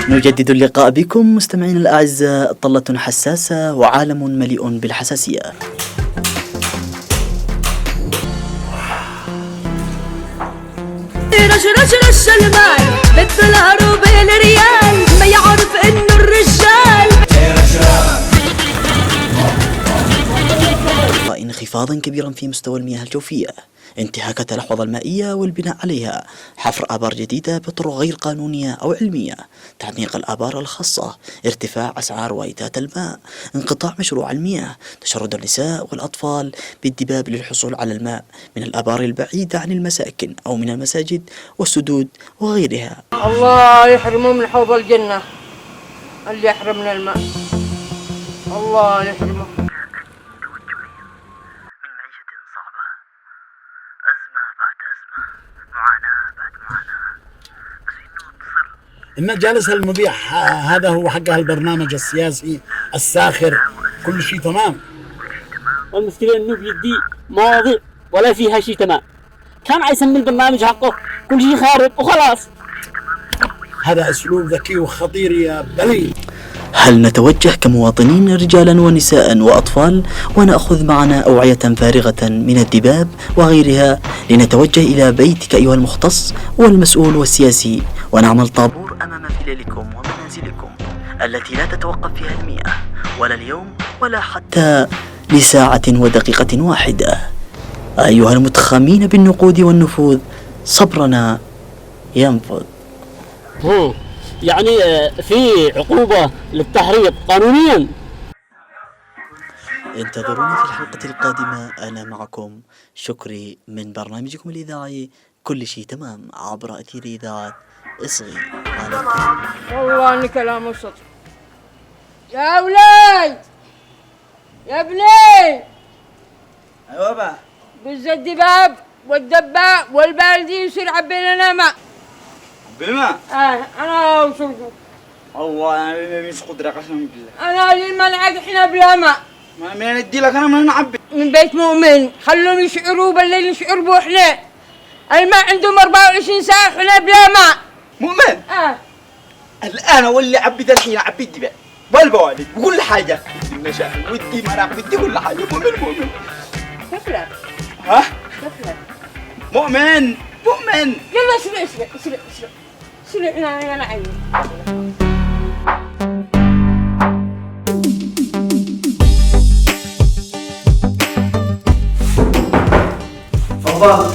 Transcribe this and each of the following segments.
نجدد اللقاء بكم مستمعين الأعزاء. طلة حساسة وعالم مليء بالحساسية. رش المال بالدولار وبالريال، ما يعرف انه الرجال انخفاضا كبيرا في مستوى المياه الجوفية، انتهاكات الأحواض المائية والبناء عليها، حفر آبار جديدة بطرق غير قانونية أو علمية، تعميق الآبار الخاصة، ارتفاع أسعار وايتات الماء، انقطاع مشروع المياه، تشرد النساء والأطفال بالدباب للحصول على الماء من الآبار البعيدة عن المساكن أو من المساجد والسدود وغيرها. الله يحرمه من حوض الجنة اللي يحرمنا الماء، الله يحرمه. إن جالس المذيع هذا هو حق هالبرنامج السياسي الساخر، كل شيء تمام. المشكلة إنه بيدي مواضيع ولا فيها شيء تمام، كان عايسمي البرنامج حقه كل شيء خارب وخلاص. هذا أسلوب ذكي وخطير يا بلي. هل نتوجه كمواطنين رجالا ونساء وأطفال ونأخذ معنا أوعية فارغة من الدباب وغيرها لنتوجه إلى بيتك أيها المختص والمسؤول والسياسي ونعمل طابور أمام فلالكم ومنازلكم التي لا تتوقف فيها المياه ولا اليوم ولا حتى لساعة ودقيقة واحدة؟ أيها المتخمين بالنقود والنفوذ، صبرنا ينفذ. يعني في عقوبة للتحريض قانونيا. انتظرونا في الحلقة القادمة. أنا معكم شكري من برنامجكم الإذاعي كل شيء تمام عبر أثير إذاعة إصغي. والله إن كلام وسط. يا ولي يا ابني. أيوة بابا. بز الدباب والدباء والبالدي يصير عبي لنا ماء. بالماء؟ أنا وصلته. والله أنا مش قدرة قسما بالله. أنا لي الملعب إحنا بلا ماء. ما من أدي لك أنا من نعبي. من بيت مؤمن خلوهم يشعروا بالليل نشعر بو إحنا. الماء عندهم 24 ساعة إحنا بلا ماء. مؤمن؟ الآن أولي عبي الحين عبي الدباء والبوالد وكل حاجة. النشاء ودي مرaq ودي كل حاجة. مؤمن. كفلة. ها؟ كفلة. مؤمن. يلا اسرع أنا عيني. تفضل.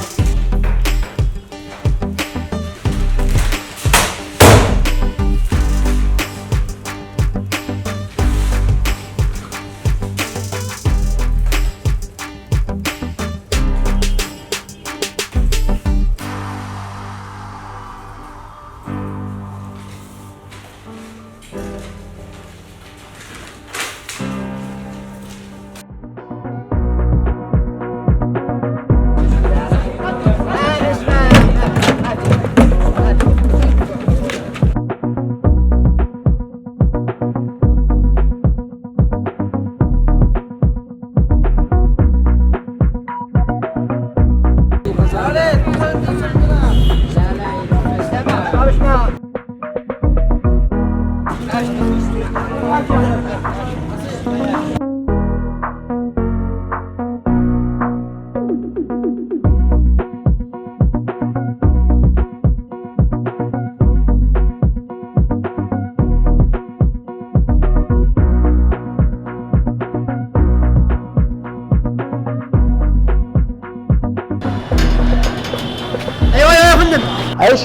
ايش؟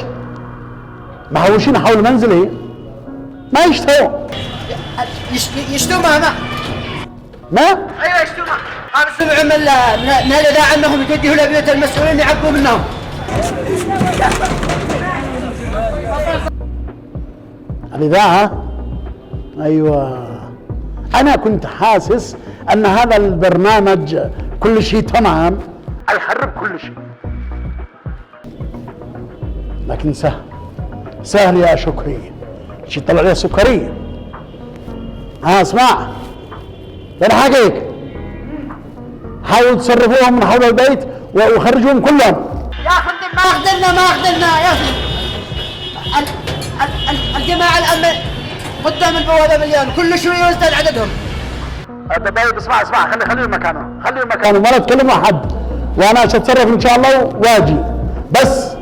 محوشين حول منزلي ما يشتهوا. يشتوا ما ايوه يشتوا ما سمعوا من الاذاعه انهم يتوجهوا لبيوت المسؤولين يعقبوا منهم. الإذاعة أيوة. أنا كنت حاسس أن هذا البرنامج كل شيء تمام هيخرب كل شيء، لكن سهل يا شكري. شي طلع لي سكرية. اسمع، أنا حقيقك حاولوا تصرفوهم من حول البيت وخرجوهم كلهم. يا خدم ما أخذلنا يا أخي. الجماعة الأمن قدام البوابة مليون، كل شوية يزداد عددهم. طيب اسمع خليهم مكانه ما تكلموا حد، وانا اتصرف ان شاء الله واجي. بس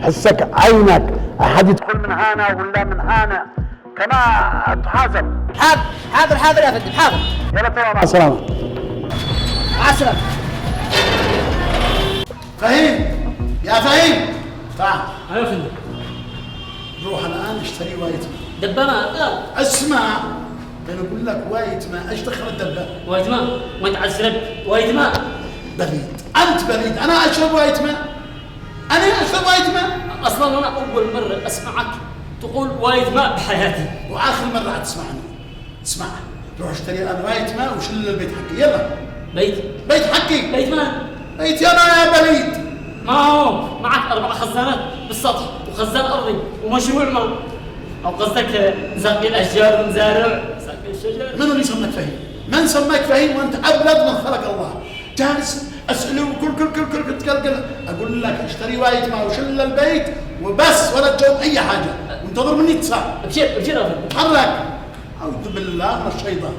حسك عينك احد يدخل من هنا ولا من هنا كما تحاسب. حاضر يا فندم حاضر. يلا تمام مع السلامة. مع السلامة. فهيم يا فهيم تعال. ايوه فندم. روح الان اشتري وايت ماء. دبانة لا. اسمع انا اقول لك وايت ماء، ايش دخل الدبان؟ وايد ماء وانت عسرب وايد ماء. بريد انت بريد، انا اشرب وايت ماء. اصلا انا اول مرة اسمعك تقول وايد ماء بحياتي، واخر مرة حتسمعني. اسمع روح اشتري الان وايت ماء وشل البيت حقي. يلا بيت حقي. بيت ماء. بيت يا بريد. ما هو معك 4 خزانات بالسطح وخزان ارضي ومشروع ماء، او قصدك زقي الاشجار والمزارع زقي الشجر. منو اللي سماك فهيم؟ من سماك فهيم وانت ابلد من خلق الله؟ جالس اساله كل تقلقل. اقول لك اشتري وايت ماء وشل البيت وبس، ولا تجاوب اي حاجه وانتظر مني اتصال. ابشر يا فندم. تحرك. اعوذ بالله من الشيطان.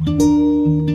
Thank you.